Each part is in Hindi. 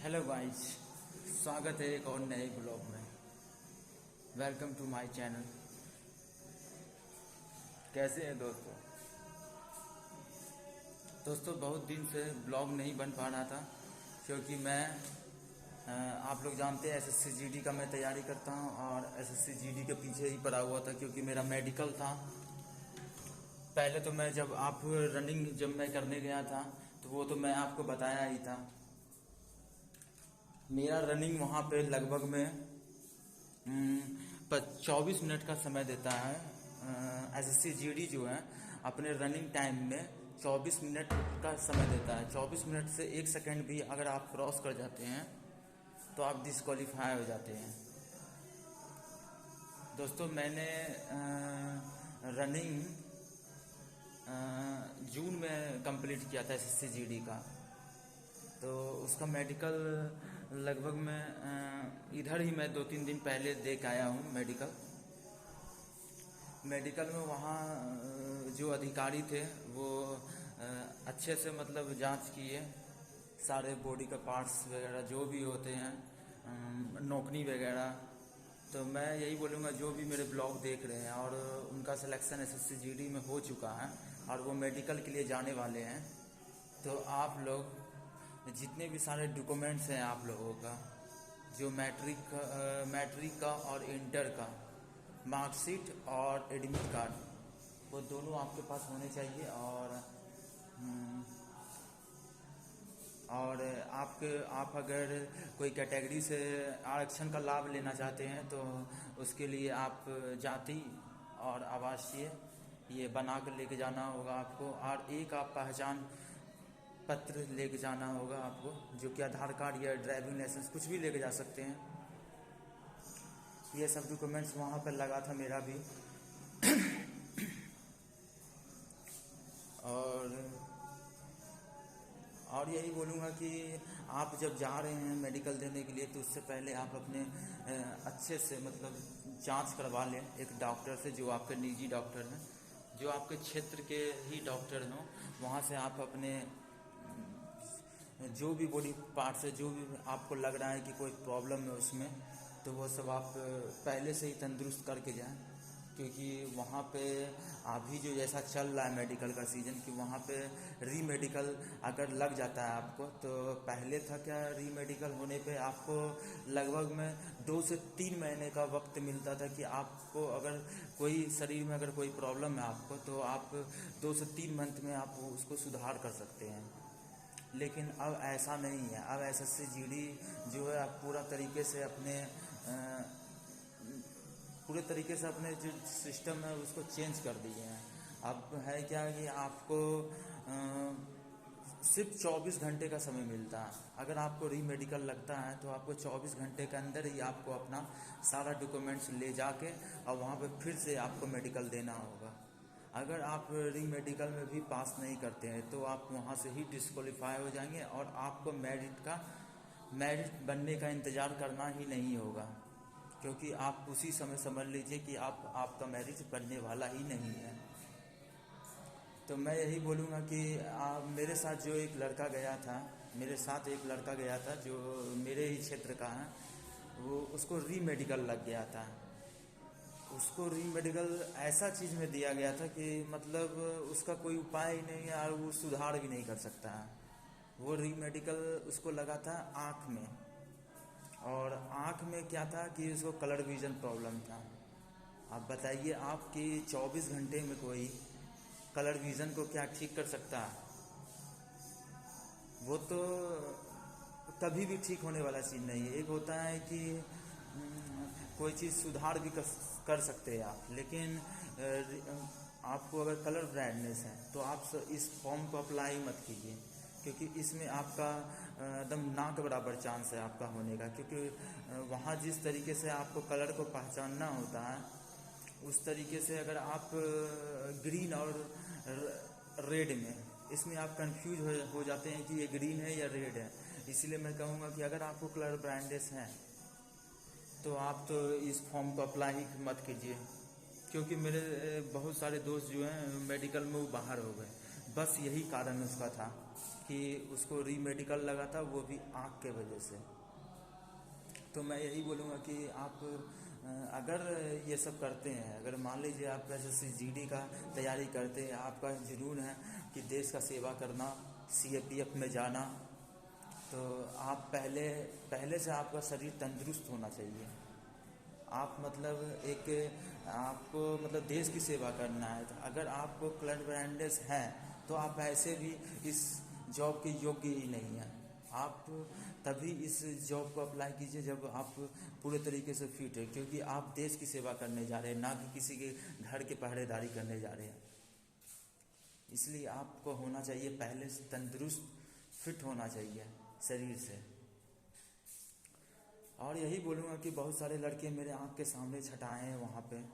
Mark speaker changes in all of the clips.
Speaker 1: हेलो गाइस, स्वागत है एक और नए ब्लॉग में। Welcome to my channel. कैसे हैं दोस्तों बहुत दिन से ब्लॉग नहीं बन पा रहा था क्योंकि मैं आप लोग जानते हैं एसएससी जीडी का मैं तैयारी करता हूं और एसएससी जीडी के पीछे ही पड़ा हुआ था क्योंकि मेरा मेडिकल था। पहले तो मैं जब मैं करने गया था तो वो तो मैं आपको बताया ही था। मेरा रनिंग वहाँ पे लगभग में 24 मिनट का समय देता है। एसएससी जीडी जो है अपने रनिंग टाइम में 24 मिनट का समय देता है। 24 मिनट से 1 सेकंड भी अगर आप क्रॉस कर जाते हैं तो आप डिस्क्वालीफाई हो जाते हैं। दोस्तों मैंने रनिंग जून में कंप्लीट किया था एसएससी जीडी का, तो उसका मेडिकल लगभग मैं इधर ही मैं 2-3 दिन पहले देख आया हूँ। मेडिकल में वहाँ जो अधिकारी थे वो अच्छे से मतलब जांच किए सारे बॉडी का पार्ट्स वगैरह जो भी होते हैं, नोकनी वगैरह। तो मैं यही बोलूँगा जो भी मेरे ब्लॉग देख रहे हैं और उनका सिलेक्शन एसएससी जीडी में हो चुका है और वो मेडिकल के लिए जाने वाले हैं, तो आप लोग जितने भी सारे डॉक्यूमेंट्स हैं आप लोगों का, जो मैट्रिक का और इंटर का मार्कशीट और एडमिट कार्ड, वो दोनों आपके पास होने चाहिए। और आप अगर कोई कैटेगरी से आरक्षण का लाभ लेना चाहते हैं तो उसके लिए आप जाति और आवासीय ये बना कर लेके जाना होगा आपको, और एक आप पहचान पत्र लेके जाना होगा आपको, जो कि आधार कार्ड या ड्राइविंग लाइसेंस कुछ भी लेके जा सकते हैं। ये सब डॉक्यूमेंट्स वहाँ पर लगा था मेरा भी। और यही बोलूँगा कि आप जब जा रहे हैं मेडिकल देने के लिए तो उससे पहले आप अपने अच्छे से मतलब जांच करवा लें एक डॉक्टर से, जो आपके निजी डॉक्टर हैं, जो आपके क्षेत्र के ही डॉक्टर हों। वहाँ से आप अपने जो भी बॉडी पार्ट से जो भी आपको लग रहा है कि कोई प्रॉब्लम है उसमें, तो वो सब आप पहले से ही तंदुरुस्त करके जाएं, क्योंकि वहाँ पे अभी जो जैसा चल रहा है मेडिकल का सीज़न कि वहाँ पे री मेडिकल अगर लग जाता है आपको, तो पहले था क्या, री मेडिकल होने पे आपको लगभग में 2 से 3 महीने का वक्त मिलता था कि आपको अगर कोई शरीर में अगर कोई प्रॉब्लम है आपको, तो आप 2 से 3 मंथ में आप उसको सुधार कर सकते हैं। लेकिन अब ऐसा नहीं है। अब एसएससी जीडी जो है आप पूरे तरीके से अपने जो सिस्टम है उसको चेंज कर दिए हैं। अब है क्या कि आपको सिर्फ 24 घंटे का समय मिलता है। अगर आपको री मेडिकल लगता है तो आपको 24 घंटे के अंदर ही आपको अपना सारा डॉक्यूमेंट्स ले जाके और वहाँ पे फिर से आपको मेडिकल देना होगा। अगर आप री मेडिकल में भी पास नहीं करते हैं तो आप वहाँ से ही डिस्क्वालीफाई हो जाएंगे और आपको मेरिट बनने का इंतज़ार करना ही नहीं होगा, क्योंकि आप उसी समय समझ लीजिए कि आपका मेरिट बनने वाला ही नहीं है। तो मैं यही बोलूँगा कि मेरे साथ एक लड़का गया था जो मेरे ही क्षेत्र का है, उसको री मेडिकल लग गया था। उसको री मेडिकल ऐसा चीज़ में दिया गया था कि मतलब उसका कोई उपाय ही नहीं है और वो सुधार भी नहीं कर सकता है। वो री मेडिकल उसको लगा था आँख में, और आँख में क्या था कि उसको कलर विजन प्रॉब्लम था। आप बताइए, आपकी 24 घंटे में कोई कलर विजन को क्या ठीक कर सकता है? वो तो कभी भी ठीक होने वाला चीज़ नहीं है। एक होता है कि कोई चीज़ सुधार भी कर सकते हैं आप, लेकिन आपको अगर कलर ब्लाइंडनेस है तो आप इस फॉर्म को अप्लाई मत कीजिए, क्योंकि इसमें आपका एकदम ना के बराबर चांस है आपका होने का। क्योंकि वहाँ जिस तरीके से आपको कलर को पहचानना होता है उस तरीके से अगर आप ग्रीन और रेड में, इसमें आप कंफ्यूज हो जाते हैं कि ये ग्रीन है या रेड है। इसलिए मैं कहूँगा कि अगर आपको कलर ब्लाइंडनेस है तो आप तो इस फॉर्म को अप्लाई मत कीजिए, क्योंकि मेरे बहुत सारे दोस्त जो हैं मेडिकल में वो बाहर हो गए। बस यही कारण उसका था कि उसको री मेडिकल लगा था, वो भी आँख के वजह से। तो मैं यही बोलूँगा कि आप अगर ये सब करते हैं, अगर मान लीजिए आप एसएससी जीडी का तैयारी करते हैं, आपका जुनून है कि देश का सेवा करना, सीएपीएफ में जाना, तो आप पहले से आपका शरीर तंदुरुस्त होना चाहिए। आप मतलब एक आपको मतलब देश की सेवा करना है, तो अगर आपको क्लड ब्रांडेस हैं तो आप ऐसे भी इस जॉब के योग्य ही नहीं हैं। आप तभी इस जॉब को अप्लाई कीजिए जब आप पूरे तरीके से फिट है, क्योंकि आप देश की सेवा करने जा रहे हैं, ना कि किसी के घर के पहरेदारी करने जा रहे हैं। इसलिए आपको होना चाहिए पहले से तंदुरुस्त, फिट होना चाहिए शरीर से। और यही बोलूँगा कि बहुत सारे लड़के मेरे आँख के सामने छटाए हैं वहाँ पे।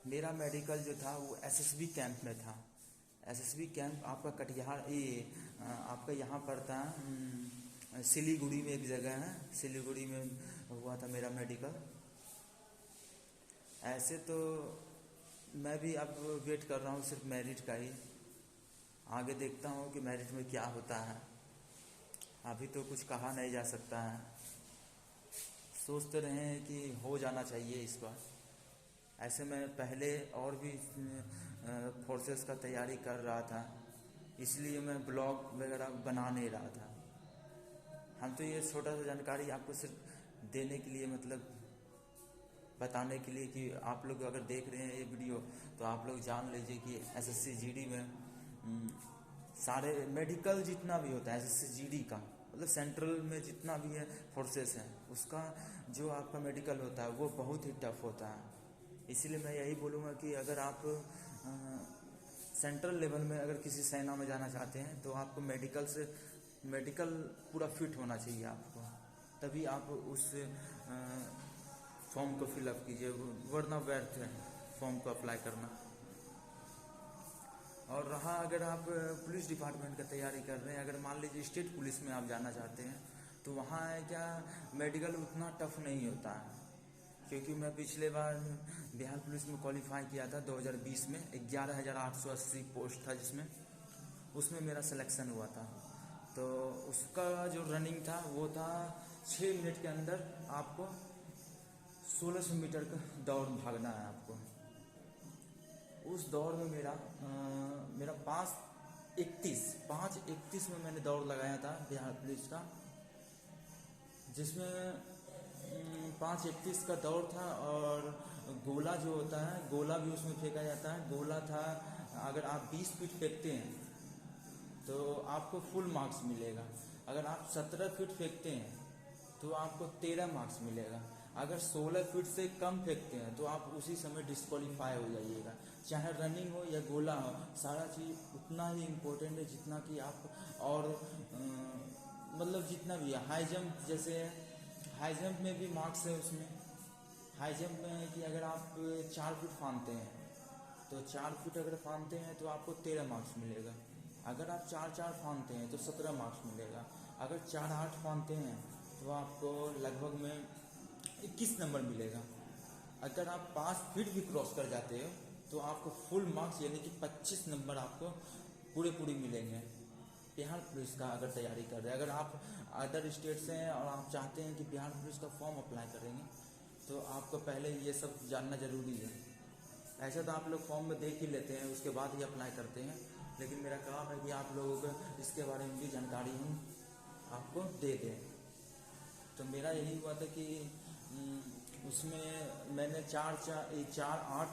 Speaker 1: मेरा मेडिकल जो था वो एसएसबी कैंप में था। एसएसबी कैंप आपका कटिहार आपका यहाँ पड़ता है, सिलीगुड़ी में एक जगह है, सिलीगुड़ी में हुआ था मेरा मेडिकल। ऐसे तो मैं भी अब वेट कर रहा हूँ सिर्फ मेरिट का ही, आगे देखता हूँ कि मेरिट में क्या होता है। अभी तो कुछ कहा नहीं जा सकता है, सोचते रहे हैं कि हो जाना चाहिए इस बार। ऐसे मैं पहले और भी फोर्सेस का तैयारी कर रहा था, इसलिए मैं ब्लॉग वगैरह बना नहीं रहा था। हम तो ये छोटा सा जानकारी आपको सिर्फ देने के लिए, मतलब बताने के लिए कि आप लोग अगर देख रहे हैं ये वीडियो तो आप लोग जान लीजिए कि एसएससी जीडी में सारे मेडिकल जितना भी होता है एसएससी जीडी का, मतलब सेंट्रल में जितना भी है फोर्सेस हैं, उसका जो आपका मेडिकल होता है वो बहुत ही टफ होता है। इसीलिए मैं यही बोलूँगा कि अगर आप सेंट्रल लेवल में अगर किसी सेना में जाना चाहते हैं तो आपको मेडिकल पूरा फिट होना चाहिए आपको, तभी आप उस फॉर्म को फिलअप कीजिए, वरना व्यर्थ है फॉर्म को अप्लाई करना। और रहा अगर आप पुलिस डिपार्टमेंट का तैयारी कर रहे हैं, अगर मान लीजिए स्टेट पुलिस में आप जाना चाहते हैं तो वहाँ है क्या मेडिकल उतना टफ नहीं होता है, क्योंकि मैं पिछले बार बिहार पुलिस में क्वालिफाई किया था 2020 में, 11,880 पोस्ट था जिसमें, उसमें मेरा सिलेक्शन हुआ था। तो उसका जो रनिंग था वो था 6 मिनट के अंदर आपको 1600 मीटर का दौड़ भागना है आपको। उस दौड़ में मेरा 5:31 में मैंने दौड़ लगाया था बिहार पुलिस का, जिसमें 5:31 का दौड़ था। और गोला जो होता है, गोला भी उसमें फेंका जाता है। गोला था, अगर आप 20 फीट फेंकते हैं तो आपको फुल मार्क्स मिलेगा। अगर आप 17 फीट फेंकते हैं तो आपको 13 मार्क्स मिलेगा। अगर 16 फीट से कम फेंकते हैं तो आप उसी समय डिस्क्वालीफाई हो जाइएगा। चाहे रनिंग हो या गोला हो, सारा चीज़ उतना ही इम्पोर्टेंट है जितना कि आप और मतलब जितना भी है। हाई जंप, जैसे हाई जंप में भी मार्क्स है उसमें। हाई जंप में है कि अगर आप 4 फीट फानते हैं तो 4 फीट अगर फानते हैं तो आपको 13 मार्क्स मिलेगा। अगर आप 4-4 फानते हैं तो 17 मार्क्स मिलेगा। अगर 4-8 फानते हैं तो आपको लगभग में 21 नंबर मिलेगा। अगर आप 5 फीट भी क्रॉस कर जाते हो तो आपको फुल मार्क्स यानी कि 25 नंबर आपको पूरे मिलेंगे बिहार पुलिस का अगर तैयारी कर रहे हैं। अगर आप अदर स्टेट से हैं और आप चाहते हैं कि बिहार पुलिस का फॉर्म अप्लाई करेंगे तो आपको पहले ये सब जानना ज़रूरी है। ऐसा तो आप लोग फॉर्म में देख ही लेते हैं, उसके बाद ही अप्लाई करते हैं, लेकिन मेरा काम है कि आप लोगों को इसके बारे में भी जानकारी हम आपको दे दें। तो मेरा यही हुआ था कि उसमें मैंने 4-8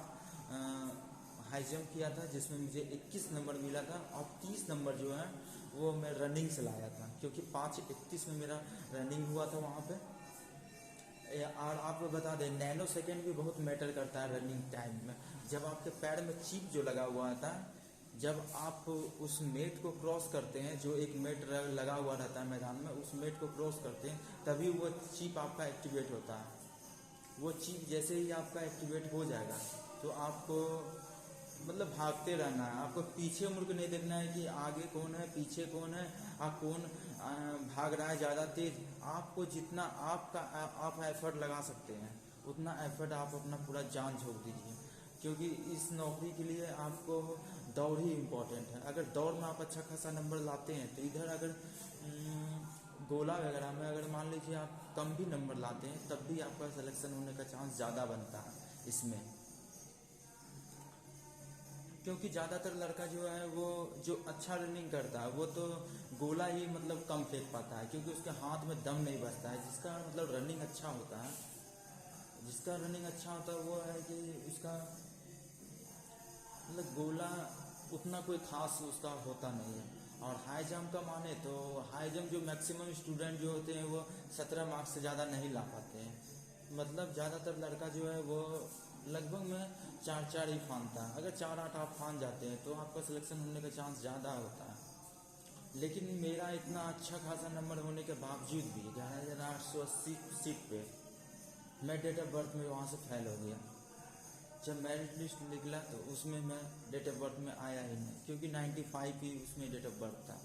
Speaker 1: हाई जंप किया था, जिसमें मुझे 21 नंबर मिला था। और 30 नंबर जो है वो मैं रनिंग से लाया था, क्योंकि 5:31 में मेरा रनिंग हुआ था वहाँ पे। और आपको बता दें, नैनो सेकेंड भी बहुत मैटर करता है रनिंग टाइम में। जब आपके पैर में चिप जो लगा हुआ था, जब आप उस मेट को क्रॉस करते हैं, जो एक मेट लगा हुआ रहता है मैदान में, उस मेट को क्रॉस करते हैं तभी वो चिप आपका एक्टिवेट होता है। वो चिप जैसे ही आपका एक्टिवेट हो जाएगा तो आपको मतलब भागते रहना है। आपको पीछे मुड़ के नहीं देखना है कि आगे कौन है पीछे कौन है, कौन भाग रहा है ज़्यादा तेज। आपको जितना आप एफर्ट लगा सकते हैं उतना एफर्ट आप अपना पूरा जान झोंक दीजिए, क्योंकि इस नौकरी के लिए आपको दौड़ ही इम्पोर्टेंट है। अगर दौड़ में आप अच्छा खासा नंबर लाते हैं तो इधर अगर गोला वगैरह में अगर मान लीजिए आप कम भी नंबर लाते हैं तब भी आपका सिलेक्शन होने का चांस ज़्यादा बनता है इसमें, क्योंकि ज़्यादातर लड़का जो है वो जो अच्छा रनिंग करता है वो तो गोला ही मतलब कम फेंक पाता है, क्योंकि उसके हाथ में दम नहीं बचता है। जिसका मतलब रनिंग अच्छा होता है, जिसका रनिंग अच्छा होता है वो है कि उसका मतलब गोला उतना कोई खास उसका होता नहीं है। और हाई जंप का माने तो हाई जंप जो मैक्सिमम स्टूडेंट जो होते हैं वो 17 मार्क्स से ज़्यादा नहीं ला पाते हैं। मतलब ज़्यादातर लड़का जो है वो लगभग में 4 ही फानता है। अगर 4-8 आप फान जाते हैं तो आपका सिलेक्शन होने का चांस ज़्यादा होता है। लेकिन मेरा इतना अच्छा खासा नंबर होने के बावजूद भी 11,880 सीट पे मैं डेट ऑफ बर्थ में वहाँ से फेल हो गया। जब मेरिट लिस्ट निकला तो उसमें मैं डेट ऑफ बर्थ में आया ही नहीं, क्योंकि 95 ही उसमें डेट ऑफ बर्थ था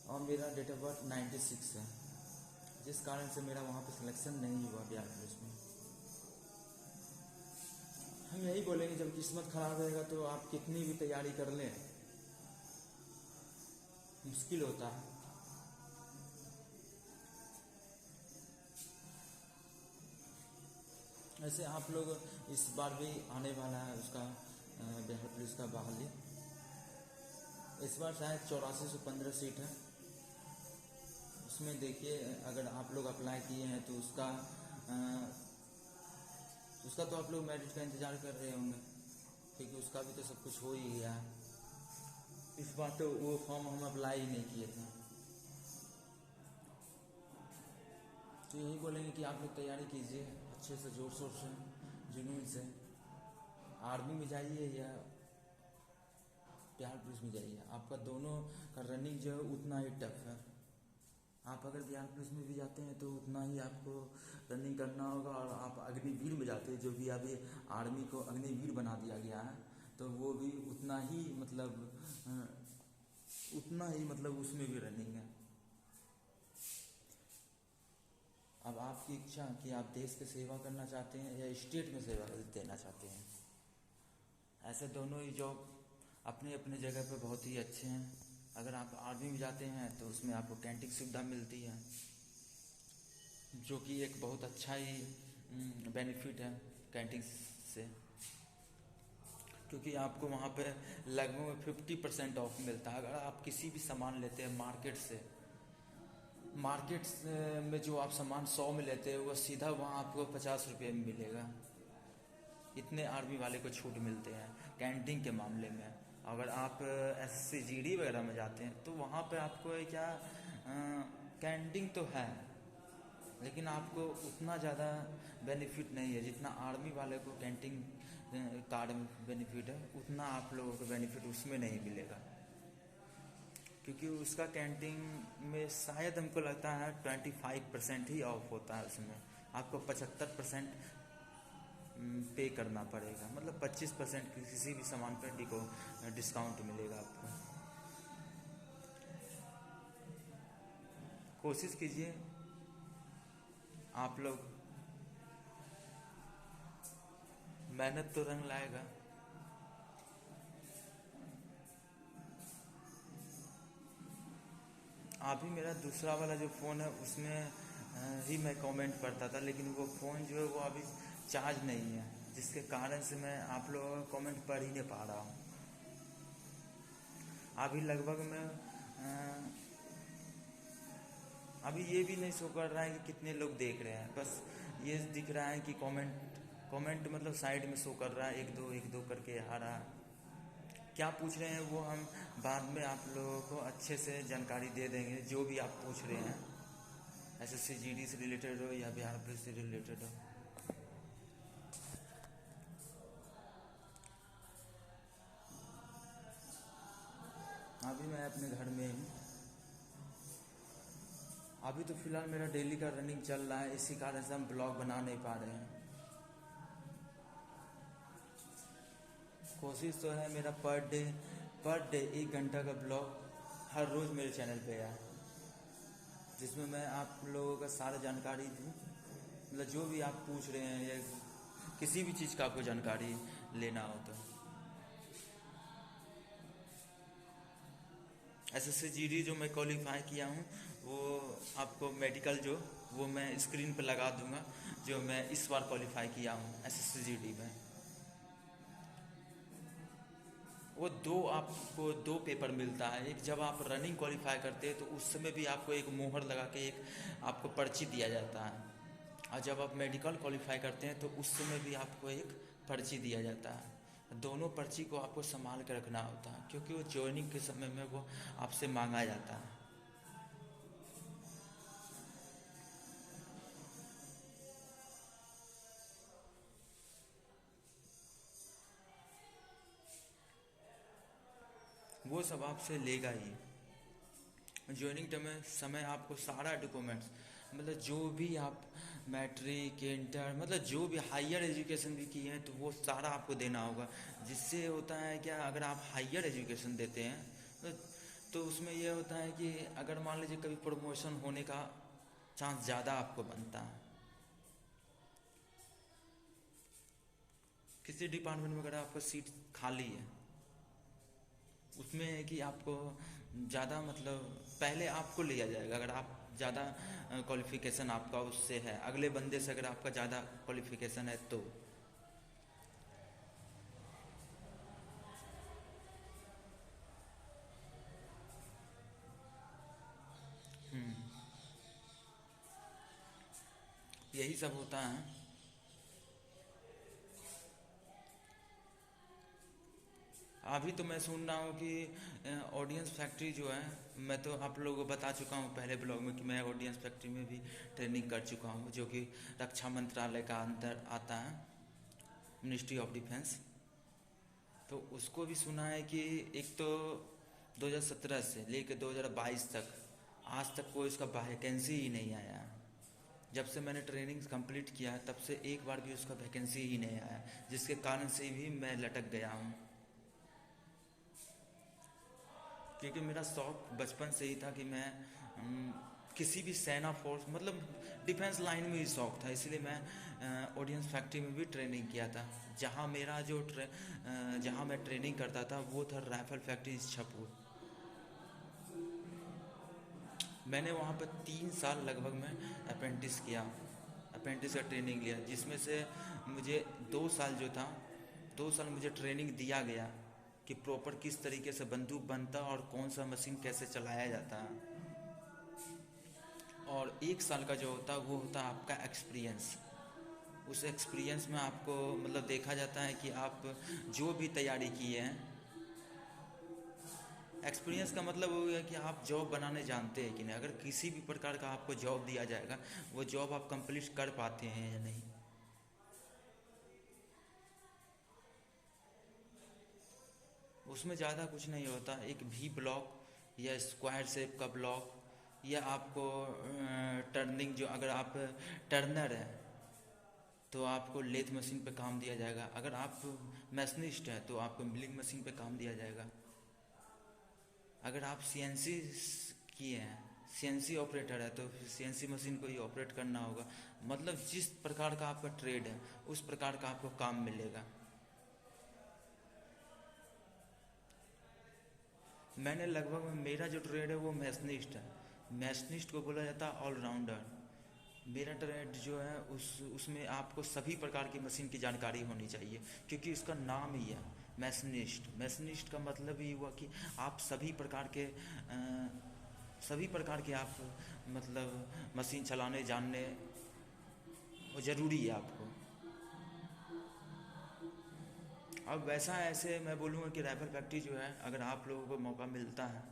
Speaker 1: और मेरा डेट ऑफ बर्थ 96 है, जिस कारण से मेरा वहाँ पे सिलेक्शन नहीं हुआ बिहार पुलिस में। हम यही बोलेंगे जब किस्मत खराब रहेगा तो आप कितनी भी तैयारी कर लें मुश्किल होता है। ऐसे आप लोग इस बार भी आने वाला है उसका बिहार पुलिस का बहाली। इस बार शायद 84 से 15 सीट है। उसमें देखिए अगर आप लोग अप्लाई किए हैं तो उसका तो आप लोग मेरिट का इंतज़ार कर रहे होंगे, क्योंकि उसका भी तो सब कुछ हो ही गया है। इस बार तो वो फॉर्म हम अप्लाई ही नहीं किए थे। तो यही बोलेंगे कि आप लोग तैयारी कीजिए अच्छे से, जोर शोर से, जुनून से। आर्मी में जाइए या बिहार पुलिस में जाइए, आपका दोनों का रनिंग जो है उतना ही टफ है। आप अगर बिहार पुलिस में भी जाते हैं तो उतना ही आपको रनिंग करना होगा। और आप अग्निवीर में जाते हैं, जो भी अभी आर्मी को अग्निवीर बना दिया गया है, तो वो भी उतना ही मतलब उसमें भी रनिंग है। अब आपकी इच्छा कि आप देश की सेवा करना चाहते हैं या स्टेट में सेवा देना चाहते हैं। ऐसे दोनों ही जॉब अपने अपने जगह पर बहुत ही अच्छे हैं। अगर आप आर्मी में जाते हैं तो उसमें आपको कैंटीन सुविधा मिलती है, जो कि एक बहुत अच्छा ही बेनिफिट है कैंटीन से, क्योंकि आपको वहाँ पे लगभग 50% ऑफ मिलता है। अगर आप किसी भी सामान लेते हैं मार्केट में जो आप सामान 100 में लेते हैं वो सीधा वहाँ आपको 50 रुपये में मिलेगा। इतने आर्मी वाले को छूट मिलते हैं कैंटीन के मामले में। अगर आप SCGD वगैरह में जाते हैं तो वहाँ पे आपको क्या कैंटीन तो है, लेकिन आपको उतना ज़्यादा बेनिफिट नहीं है जितना आर्मी वाले को कैंटीन कार्ड में बेनिफिट है, उतना आप लोगों को बेनिफिट उसमें नहीं मिलेगा। क्योंकि उसका कैंटीन में शायद हमको लगता है 25% ही ऑफ होता है। उसमें आपको 75% पे करना पड़ेगा, मतलब 25% किसी भी सामान पर डिस्काउंट मिलेगा आपको। कोशिश कीजिए आप लोग, मेहनत तो रंग लाएगा। अभी मेरा दूसरा वाला जो फ़ोन है उसमें ही मैं कमेंट पढ़ता था, लेकिन वो फ़ोन जो है वो अभी चार्ज नहीं है, जिसके कारण से मैं आप लोगों का कमेंट पढ़ ही नहीं पा रहा हूँ। अभी लगभग मैं अभी ये भी नहीं शो कर रहा है कि कितने लोग देख रहे हैं, बस ये दिख रहा है कि कमेंट मतलब साइड में शो कर रहा है, एक दो करके आ रहा है। क्या पूछ रहे हैं वो हम बाद में आप लोगों को अच्छे से जानकारी दे देंगे, जो भी आप पूछ रहे हैं, SSC-GD से रिलेटेड हो या बिहार पुलिस से रिलेटेड हो। अभी मैं अपने घर में हूँ। अभी तो फिलहाल मेरा डेली का रनिंग चल रहा है, इसी कारण से हम ब्लॉग बना नहीं पा रहे हैं। कोशिश तो है मेरा पर डे 1 घंटा का ब्लॉग हर रोज़ मेरे चैनल पे आए, जिसमें मैं आप लोगों का सारा जानकारी दूँ। मतलब जो भी आप पूछ रहे हैं या किसी भी चीज़ का आपको जानकारी लेना हो तो SSCGD जो मैं क्वालिफाई किया हूँ वो आपको मेडिकल जो वो मैं स्क्रीन पर लगा दूंगा, जो मैं इस बार क्वालिफाई किया हूँ SSCGD में। वो आपको दो पेपर मिलता है। एक जब आप रनिंग क्वालिफाई करते हैं तो उस समय भी आपको एक मोहर लगा के एक आपको पर्ची दिया जाता है, और जब आप मेडिकल क्वालिफाई करते हैं तो उस समय भी आपको एक पर्ची दिया जाता है। दोनों पर्ची को आपको संभाल के रखना होता है, क्योंकि वो ज्वाइनिंग के समय में वो आपसे मांगा जाता है। वो सब आपसे लेगा ही। ज्वाइनिंग टाइम में समय आपको सारा डॉक्यूमेंट्स, मतलब जो भी आप मैट्रिक इंटर मतलब जो भी हायर एजुकेशन भी किए हैं तो वो सारा आपको देना होगा। जिससे होता है क्या, अगर आप हायर एजुकेशन देते हैं तो उसमें ये होता है कि अगर मान लीजिए कभी प्रमोशन होने का चांस ज़्यादा आपको बनता है। किसी डिपार्टमेंट में अगर आपका सीट खाली है, उसमें है कि आपको ज़्यादा मतलब पहले आपको लिया जाएगा अगर आप ज़्यादा क्वालिफिकेशन आपका उससे है, अगले बंदे से अगर आपका ज़्यादा क्वालिफिकेशन है तो। यही सब होता है। अभी तो मैं सुन रहा हूँ कि ऑडियंस फैक्ट्री जो है, मैं तो आप लोगों को बता चुका हूँ पहले ब्लॉग में कि मैं ऑडियंस फैक्ट्री में भी ट्रेनिंग कर चुका हूँ, जो कि रक्षा मंत्रालय का अंदर आता है, मिनिस्ट्री ऑफ डिफेंस। तो उसको भी सुना है कि एक तो 2017 से लेकर 2022 तक आज तक कोई उसका वैकेंसी ही नहीं आया। जब से मैंने ट्रेनिंग कंप्लीट किया तब से एक बार भी उसका वैकेंसी ही नहीं आया, जिसके कारण से भी मैं लटक गया हूँ। क्योंकि मेरा शौक बचपन से ही था कि मैं किसी भी सेना फोर्स मतलब डिफेंस लाइन में ही शौक था, इसलिए मैं ऑडियंस फैक्ट्री में भी ट्रेनिंग किया था। जहाँ मेरा जहाँ मैं ट्रेनिंग करता था वो था राइफल फैक्ट्री इच्छापुर। मैंने वहाँ पर 3 साल लगभग मैं अप्रेंटिस किया, अप्रेंटिस का ट्रेनिंग लिया, जिसमें से मुझे 2 साल जो था 2 साल मुझे ट्रेनिंग दिया गया कि प्रॉपर किस तरीके से बंदूक बनता और कौन सा मशीन कैसे चलाया जाता है। और 1 साल का जो होता है वो होता है आपका एक्सपीरियंस। उस एक्सपीरियंस में आपको मतलब देखा जाता है कि आप जो भी तैयारी किए हैं, एक्सपीरियंस का मतलब वो है कि आप जॉब बनाने जानते हैं कि नहीं। अगर किसी भी प्रकार का आपको जॉब दिया जाएगा, वो जॉब आप कंप्लीट कर पाते हैं या नहीं। उसमें ज़्यादा कुछ नहीं होता, एक भी ब्लॉक या स्क्वायर शेप का ब्लॉक, या आपको टर्निंग जो अगर आप टर्नर है तो आपको लेथ मशीन पे काम दिया जाएगा, अगर आप मैशनिस्ट है तो आपको मिलिंग मशीन पे काम दिया जाएगा। अगर आप सीएनसी किए हैं, सीएनसी ऑपरेटर है तो सीएनसी मशीन को ही ऑपरेट करना होगा। मतलब जिस प्रकार का आपका ट्रेड है उस प्रकार का आपको काम मिलेगा। मैंने लगभग मेरा जो ट्रेड है वो मैशनिस्ट है। मैशनिस्ट को बोला जाता है ऑलराउंडर। मेरा ट्रेड जो है उसमें आपको सभी प्रकार की मशीन की जानकारी होनी चाहिए, क्योंकि इसका नाम ही है मैशनिस्ट। मैशनिस्ट का मतलब ही हुआ कि आप सभी प्रकार के आप मतलब मशीन चलाने जानने वो ज़रूरी है आपको। अब वैसा ऐसे मैं बोलूँगा कि राइफल फैक्ट्री जो है, अगर आप लोगों को मौका मिलता है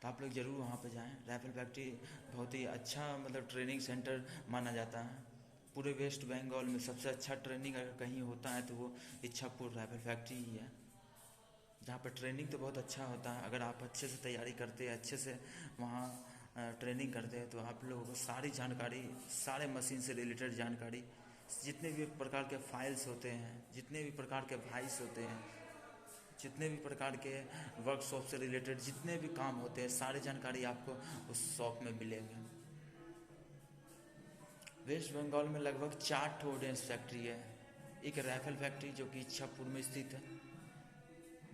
Speaker 1: तो आप लोग ज़रूर वहाँ पर जाएं। राइफल फैक्ट्री बहुत ही अच्छा मतलब ट्रेनिंग सेंटर माना जाता है। पूरे वेस्ट बंगाल में सबसे अच्छा ट्रेनिंग अगर कहीं होता है तो वो इच्छापुर राइफल फैक्ट्री ही है, जहाँ पर ट्रेनिंग तो बहुत अच्छा होता है। अगर आप अच्छे से तैयारी करते हैं, अच्छे से वहाँ ट्रेनिंग करते हैं तो आप लोगों को सारी जानकारी, सारे मशीन से रिलेटेड जानकारी, जितने भी प्रकार के फाइल्स होते हैं, जितने भी प्रकार के फाइल्स होते हैं, जितने भी प्रकार के वर्कशॉप से रिलेटेड जितने भी काम होते हैं, सारी जानकारी आपको उस शॉप में मिलेंगे। वेस्ट बंगाल में लगभग 4 ऑर्डिनेंस फैक्ट्री है। एक राइफल फैक्ट्री जो कि इच्छापुर में स्थित है।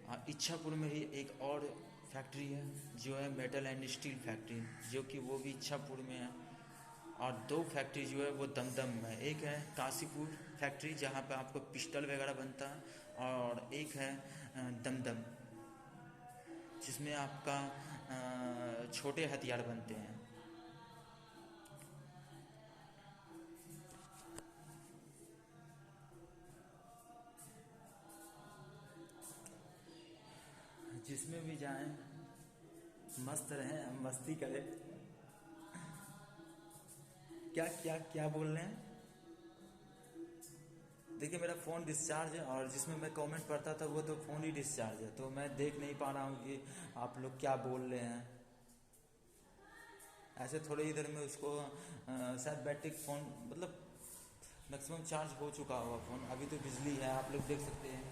Speaker 1: हाँ, इच्छापुर में ही एक और फैक्ट्री है जो है मेटल एंड स्टील फैक्ट्री, जो कि वो भी इच्छापुर में है। और दो फैक्ट्री जो है वो दमदम में है। एक है काशीपुर फैक्ट्री जहाँ पे आपको पिस्टल वगैरह बनता है, और एक है दमदम जिसमें आपका छोटे हथियार बनते हैं। जिसमें भी जाएं मस्त रहें, मस्ती करें। क्या क्या क्या बोल रहे हैं? देखिए मेरा फ़ोन डिस्चार्ज है, और जिसमें मैं कमेंट पढ़ता था वो तो फ़ोन ही डिस्चार्ज है, तो मैं देख नहीं पा रहा हूँ कि आप लोग क्या बोल रहे हैं। ऐसे थोड़ी ही देर में उसको शायद बैटरी फ़ोन मतलब मैक्सिमम चार्ज हो चुका होगा फ़ोन। अभी तो बिजली है, आप लोग देख सकते हैं।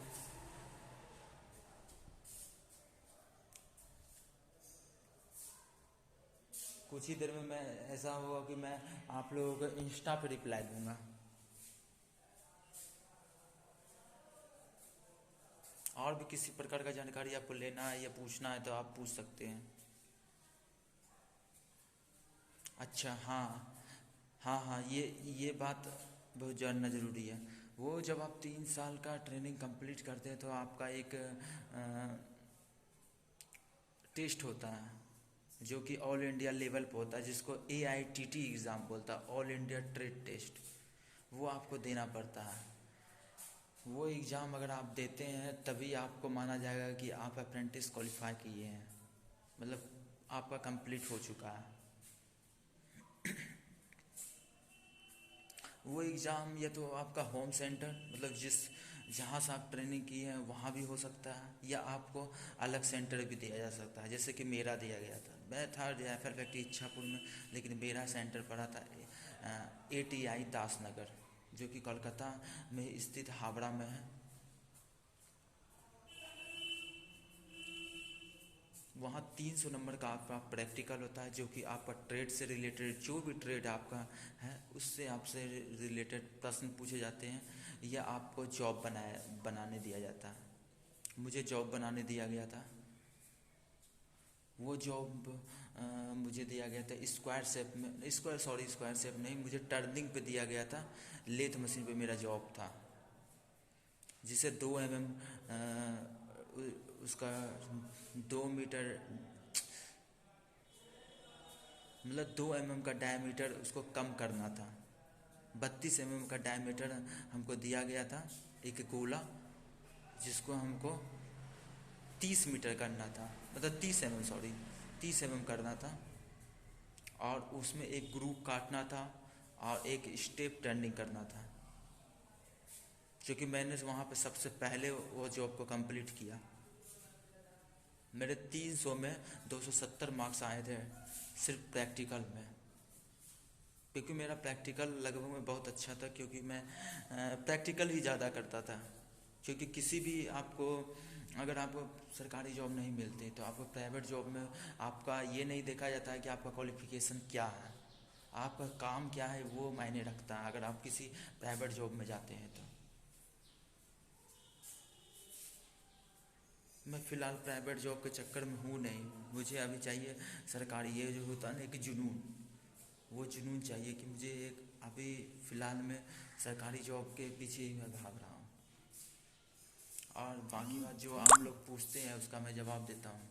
Speaker 1: कुछ ही देर में मैं ऐसा होगा कि मैं आप लोगों को इंस्टा पे रिप्लाई दूंगा। और भी किसी प्रकार का जानकारी आपको लेना है या पूछना है तो आप पूछ सकते हैं। अच्छा, हाँ हाँ हाँ, ये बात बहुत जानना ज़रूरी है। वो जब आप 3 साल का ट्रेनिंग कंप्लीट करते हैं तो आपका एक टेस्ट होता है जो कि ऑल इंडिया लेवल पे होता है, जिसको AITT एग्ज़ाम बोलता है, ऑल इंडिया ट्रेड टेस्ट। वो आपको देना पड़ता है। वो एग्ज़ाम अगर आप देते हैं तभी आपको माना जाएगा कि आप अप्रेंटिस क्वालिफाई किए हैं, मतलब आपका कंप्लीट हो चुका है। वो एग्ज़ाम या तो आपका होम सेंटर मतलब जहाँ से आप ट्रेनिंग की है वहाँ भी हो सकता है, या आपको अलग सेंटर भी दिया जा सकता है, जैसे कि मेरा दिया गया था। मैं था जायफल फैक्ट्री इच्छापुर में, लेकिन मेरा सेंटर पड़ा था ATI दास नगर, जो कि कोलकाता में स्थित हावड़ा में है। वहाँ 300 नंबर का आपका प्रैक्टिकल होता है, जो कि आपका ट्रेड से रिलेटेड जो भी ट्रेड आपका है उससे आपसे रिलेटेड प्रश्न पूछे जाते हैं, या आपको जॉब बनाने दिया जाता है। मुझे जॉब बनाने दिया गया था। वो जॉब मुझे दिया गया था स्क्वायर शेप में, स्क्वायर शेप नहीं, मुझे टर्निंग पे दिया गया था। लेथ मशीन पे मेरा जॉब था, जिसे 2 mm उसका 2 मीटर मतलब 2 mm का डायमीटर उसको कम करना था। 32 mm का डायमीटर हमको दिया गया था, एक गोला, जिसको हमको 30 मीटर करना था, मतलब 30 mm, सॉरी 30 mm करना था। और उसमें एक ग्रुप काटना था और एक स्टेप टर्निंग करना था, क्योंकि मैंने वहाँ पे सबसे पहले वो जॉब को कंप्लीट किया। मेरे 300 में 270 मार्क्स आए थे सिर्फ प्रैक्टिकल में, क्योंकि मेरा प्रैक्टिकल लगभग में बहुत अच्छा था, क्योंकि मैं प्रैक्टिकल ही ज़्यादा करता था। क्योंकि किसी भी आपको अगर आपको सरकारी जॉब नहीं मिलती तो आपको प्राइवेट जॉब में आपका ये नहीं देखा जाता है कि आपका क्वालिफ़िकेशन क्या है, आपका काम क्या है, वो मायने रखता है अगर आप किसी प्राइवेट जॉब में जाते हैं तो। मैं फ़िलहाल प्राइवेट जॉब के चक्कर में हूँ नहीं, मुझे अभी चाहिए सरकारी। ये जो होता है ना एक जुनून, वो जुनून चाहिए कि मुझे एक अभी फ़िलहाल में सरकारी जॉब के पीछे ही मैं भाग रहा हूँ। और बाकी बात जो आप लोग पूछते हैं उसका मैं जवाब देता हूँ।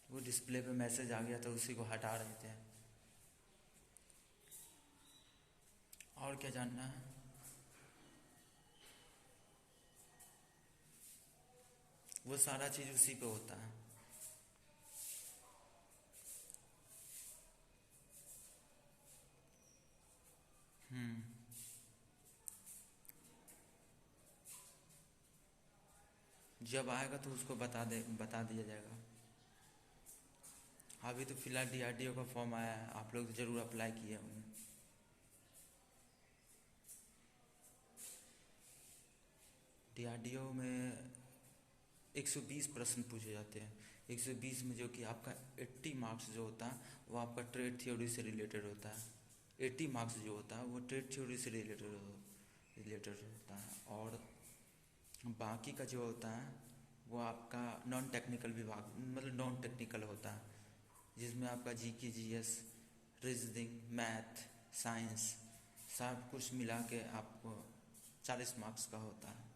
Speaker 1: वो डिस्प्ले पे मैसेज आ गया था, उसी को हटा रहे थे। और क्या जानना है? वो सारा चीज़ उसी पे होता है। हम्म। जब आएगा तो उसको बता दिया जाएगा। अभी तो फिलहाल DRDO का फॉर्म आया है, आप लोग ज़रूर अप्लाई किए होंगे। DRDO में 120 प्रश्न पूछे जाते हैं। 120 में जो कि आपका 80 मार्क्स जो होता है वो आपका ट्रेड थ्योरी से रिलेटेड होता है। 80 मार्क्स जो होता है वो ट्रेड थ्योरी से रिलेटेड होता है, और बाकी का जो होता है वो आपका नॉन टेक्निकल विभाग, मतलब नॉन टेक्निकल होता है, जिसमें आपका GK, GS, reasoning, math, science सब कुछ मिला के आपको 40 मार्क्स का होता है।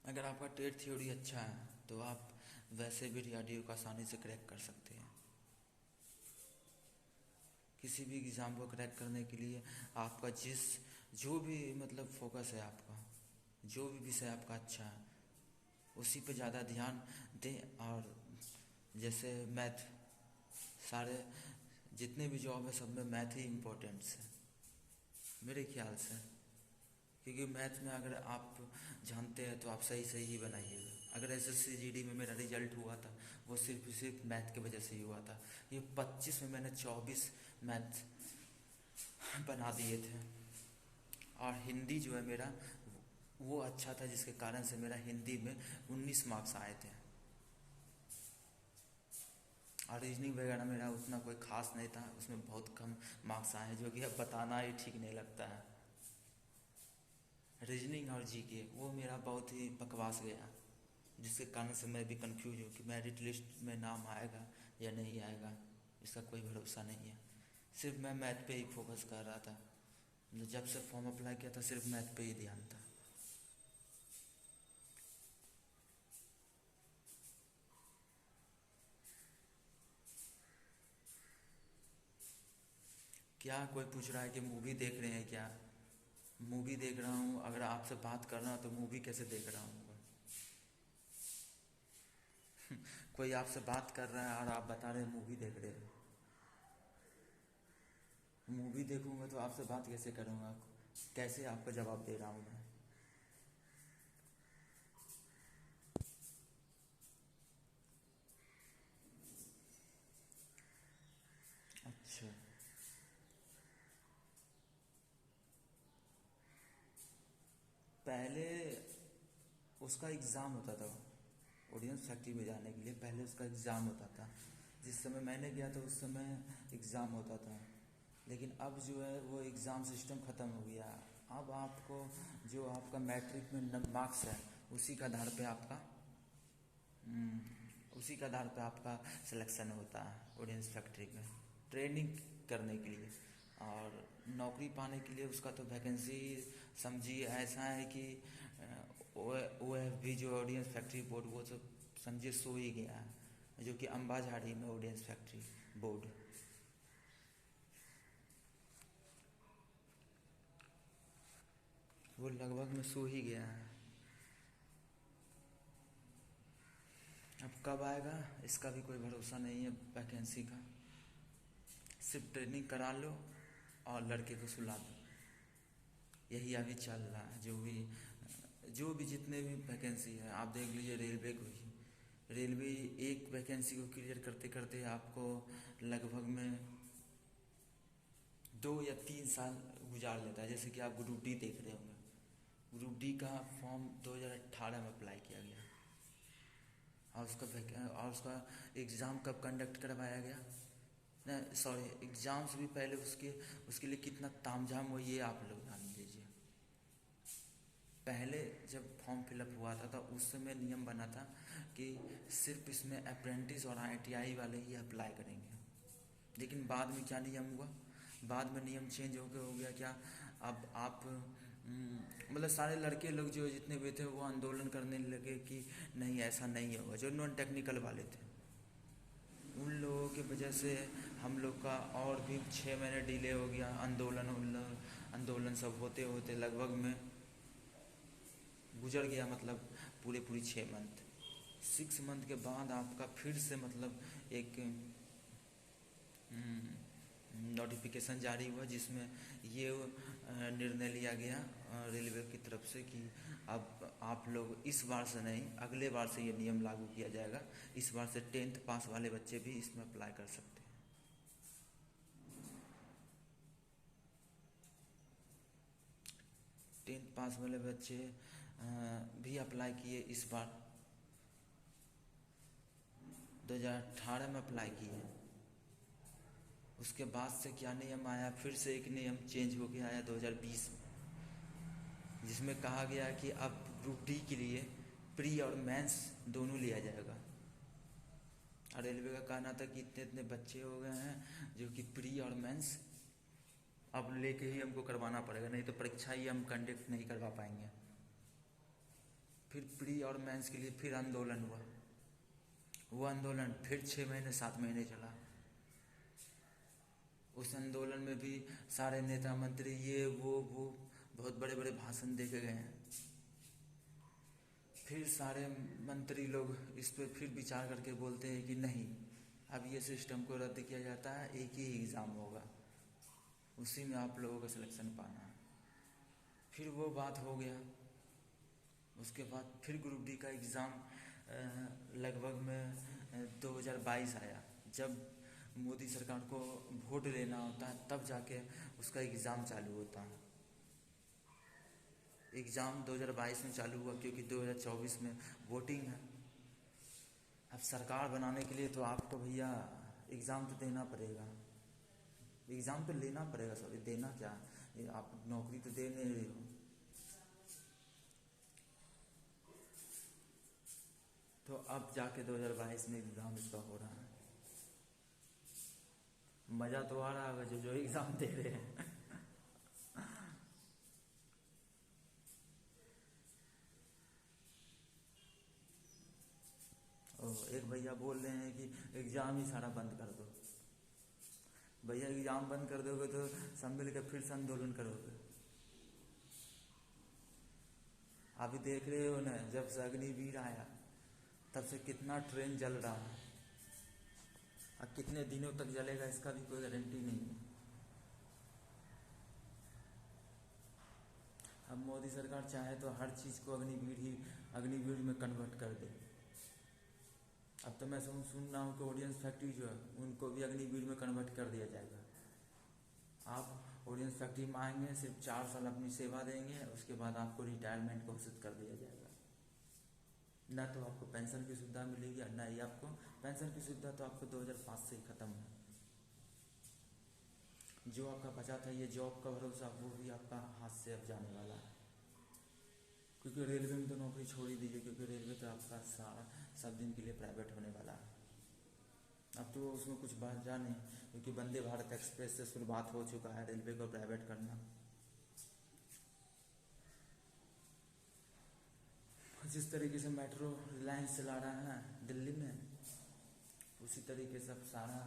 Speaker 1: अगर आपका ट्रेड थ्योरी अच्छा है तो आप वैसे भी डीआरडीओ को आसानी से क्रैक कर सकते हैं। किसी भी एग्ज़ाम को क्रैक करने के लिए आपका जो भी मतलब फोकस है, आपका जो भी विषय आपका अच्छा है उसी पे ज़्यादा ध्यान दें। और जैसे मैथ, सारे जितने भी जॉब है सब में मैथ ही इम्पोर्टेंट्स है मेरे ख्याल से, क्योंकि मैथ में अगर आप जानते हैं तो आप सही ही बनाइएगा। अगर एसएससी जीडी में मेरा रिजल्ट हुआ था वो सिर्फ मैथ की वजह से ही हुआ था। ये 25 में मैंने 24 मैथ बना दिए थे, और हिंदी जो है मेरा वो अच्छा था, जिसके कारण से मेरा हिंदी में 19 मार्क्स आए थे। और रीजनिंग वगैरह मेरा उतना कोई खास नहीं था, उसमें बहुत कम मार्क्स आए, जो कि अब बताना ही ठीक नहीं लगता है। रीजनिंग और जीके वो मेरा बहुत ही बकवास गया, जिसके कारण से मैं भी कंफ्यूज हूँ कि मेरिट लिस्ट में नाम आएगा या नहीं आएगा, इसका कोई भरोसा नहीं है। सिर्फ मैं मैथ पे ही फोकस कर रहा था, जब से फॉर्म अप्लाई किया था सिर्फ मैथ पे ही ध्यान था। क्या कोई पूछ रहा है कि मूवी देख रहे हैं क्या? मूवी देख रहा हूँ। अगर आपसे बात कर रहा हूँ तो मूवी कैसे देख रहा हूँ? कोई आपसे बात कर रहा है और आप बता रहे हैं मूवी देख रहे हैं। मूवी देखूंगा तो आपसे बात कैसे करूँगा? कैसे आपको जवाब दे रहा हूँ मैं? अच्छा, पहले उसका एग्ज़ाम होता था, ऑडियंस फैक्ट्री में जाने के लिए पहले उसका एग्ज़ाम होता था। जिस समय मैंने गया था उस समय एग्ज़ाम होता था, लेकिन अब जो है वो एग्ज़ाम सिस्टम ख़त्म हो गया। अब आपको जो आपका मैट्रिक में मार्क्स है उसी के आधार पे आपका उसी के आधार पे आपका सिलेक्शन होता है ऑडियंस फैक्ट्री में ट्रेनिंग करने के लिए। और नौकरी पाने के लिए उसका तो वैकेंसी समझिए ऐसा है कि ओ एफ भी जो ऑडियंस फैक्ट्री बोर्ड वो तो समझिए सो ही गया है, जो कि अम्बाझाड़ी में ऑडियंस फैक्ट्री बोर्ड वो लगभग में सो ही गया है। अब कब आएगा इसका भी कोई भरोसा नहीं है वैकेंसी का। सिर्फ ट्रेनिंग करा लो और लड़के को सुला दो, यही अभी चल रहा है। जो भी जितने भी वैकेंसी है आप देख लीजिए, रेलवे को ही, रेलवे एक वैकेंसी को क्लियर करते करते आपको लगभग में 2 या 3 साल गुजार लेता है। जैसे कि आप ग्रुप डी देख रहे होंगे, ग्रुप डी का फॉर्म 2018 में अप्लाई किया गया, और उसका एग्ज़ाम कब कंडक्ट करवाया गया, नहीं सॉरी, एग्ज़ाम्स भी पहले उसके लिए कितना तामझाम हुआ ये आप लोग जान लीजिए। पहले जब फॉर्म फिलअप हुआ था उस समय नियम बना था कि सिर्फ इसमें अप्रेंटिस और आईटीआई वाले ही अप्लाई करेंगे, लेकिन बाद में क्या नियम हुआ, बाद में नियम चेंज हो गया क्या, अब आप मतलब सारे लड़के लोग जो जितने भी थे वो आंदोलन करने लगे कि नहीं ऐसा नहीं होगा। जो नॉन टेक्निकल वाले थे उन लोगों की वजह से हम लोग का और भी 6 महीने डिले हो गया। आंदोलन सब होते होते लगभग में गुजर गया, मतलब पूरी 6 मंथ। 6 मंथ के बाद आपका फिर से मतलब एक नोटिफिकेशन जारी हुआ, जिसमें ये निर्णय लिया गया रेलवे की तरफ से कि अब आप लोग इस बार से नहीं अगले बार से ये नियम लागू किया जाएगा। इस बार से 10th पास वाले बच्चे भी इसमें अप्लाई कर सकते हैं। 10th पास वाले बच्चे भी अप्लाई किए इस बार, 2018 में अप्लाई किए। उसके बाद से क्या नियम आया, फिर से एक नियम चेंज हो के आया 2020 में, जिसमें कहा गया कि अब ग्रुप डी के लिए प्री और मेंस दोनों लिया जाएगा। और रेलवे का कहना था कि इतने इतने बच्चे हो गए हैं जो कि प्री और मेंस अब लेके ही हमको करवाना पड़ेगा, नहीं तो परीक्षा ही हम कंडक्ट नहीं करवा पाएंगे। फिर प्री और मेंस के लिए फिर आंदोलन हुआ। वो आंदोलन फिर 6 महीने 7 महीने चला। उस आंदोलन में भी सारे नेता मंत्री ये वो बहुत बड़े बड़े भाषण दे के गए हैं। फिर सारे मंत्री लोग इस पर फिर विचार करके बोलते हैं कि नहीं, अब ये सिस्टम को रद्द किया जाता है, एक ही एग्ज़ाम होगा, उसी में आप लोगों का सिलेक्शन पाना है। फिर वो बात हो गया। उसके बाद फिर ग्रुप डी का एग्ज़ाम लगभग में 2022 आया। जब मोदी सरकार को वोट लेना होता है तब जाके उसका एग्ज़ाम चालू होता है। एग्ज़ाम 2022 में चालू हुआ क्योंकि 2024 में वोटिंग है। अब सरकार बनाने के लिए तो आपको भैया एग्ज़ाम तो देना पड़ेगा, एग्ज़ाम तो लेना पड़ेगा, सॉरी देना क्या, आप नौकरी तो दे नहीं रहे हो। तो अब जाके 2022 में एग्ज़ाम इसका हो रहा है। मज़ा तो आ रहा होगा जो एग्ज़ाम दे रहे हैं। एक भैया बोल रहे हैं कि एग्ज़ाम ही सारा बंद कर दो। भैया एग्ज़ाम बंद कर दोगे तो सब मिल के फिर से आंदोलन करोगे। अभी देख रहे हो ना, जब से अग्निवीर आया तब से कितना ट्रेन जल रहा है, अब कितने दिनों तक जलेगा इसका भी कोई गारंटी नहीं है। अब मोदी सरकार चाहे तो हर चीज़ को अग्निवीर में कन्वर्ट कर दे। अब तो मैं सुन रहा हूँ कि ऑडियंस फैक्ट्री जो है उनको भी अग्निवीर में कन्वर्ट कर दिया जाएगा। आप ऑडियंस फैक्ट्री में आएंगे, सिर्फ 4 साल अपनी सेवा देंगे, उसके बाद आपको रिटायरमेंट घोषित कर दिया जाएगा। ना तो आपको पेंशन की सुविधा मिलेगी, ना ही आपको पेंशन की सुविधा तो आपको 2005 से ही ख़त्म है। जो आपका बचा था ये जॉब का भरोसा, वो भी आपका हाथ से अब जाने वाला है। क्योंकि रेलवे में तो नौकरी छोड़ ही दीजिए, क्योंकि रेलवे तो आपका सारा सब दिन के लिए प्राइवेट होने वाला है। अब तो उसमें कुछ बात जा नहीं, क्योंकि वंदे भारत एक्सप्रेस से शुरुआत हो चुका है रेलवे को प्राइवेट करना। जिस तरीके से मेट्रो रिलायंस चला रहा है दिल्ली में, उसी तरीके से अब सारा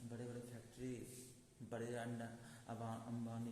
Speaker 1: बड़े बड़े फैक्ट्री, बड़े अंबानी